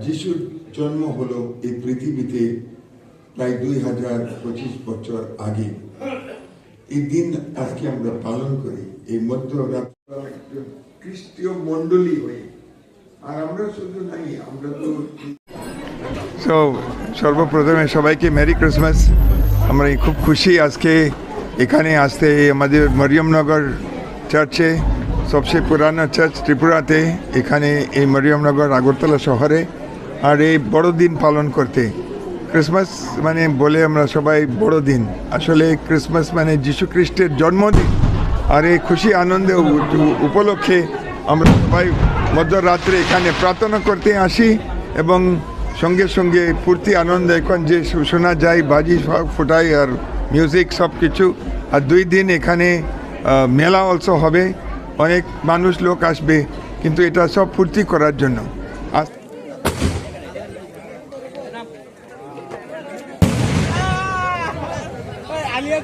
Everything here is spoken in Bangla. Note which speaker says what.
Speaker 1: যিশুর জন্ম হলো এই পৃথিবীতে প্রায় 2025 বছর আগে। এই দিন আজকে আমরা পালন করি এই মধ্যরাত্রে খ্রিস্টীয় মণ্ডলী হয়ে। আর আমরা শুধু নাই, আমরা তো
Speaker 2: সর্বপ্রথমে সবাইকে মেরি ক্রিসমাস। আমরা খুব খুশি আজকে এখানে আসতে, আমাদের মরিয়মনগর চার্চে, সবচেয়ে পুরানো চার্চ ত্রিপুরাতে, এখানে এই মরিয়মনগর আগরতলা শহরে, আর এই বড়দিন পালন করতে। ক্রিসমাস মানে বলে আমরা সবাই বড়দিন, আসলে ক্রিসমাস মানে যীশু খ্রিস্টের জন্মদিন। আর এই খুশি আনন্দে উপলক্ষে আমরা সবাই মধ্যরাত্রে এখানে প্রার্থনা করতে আসি, এবং সঙ্গে সঙ্গে ফুর্তি আনন্দ এখন যে শোনা যায়, বাজি ফোটাই আর মিউজিক সব কিছু। আর 2 দিন এখানে মেলা অলসো হবে, অনেক মানুষ লোক আসবে, কিন্তু এটা সব ফুর্তি করার জন্য।
Speaker 3: আলিয়া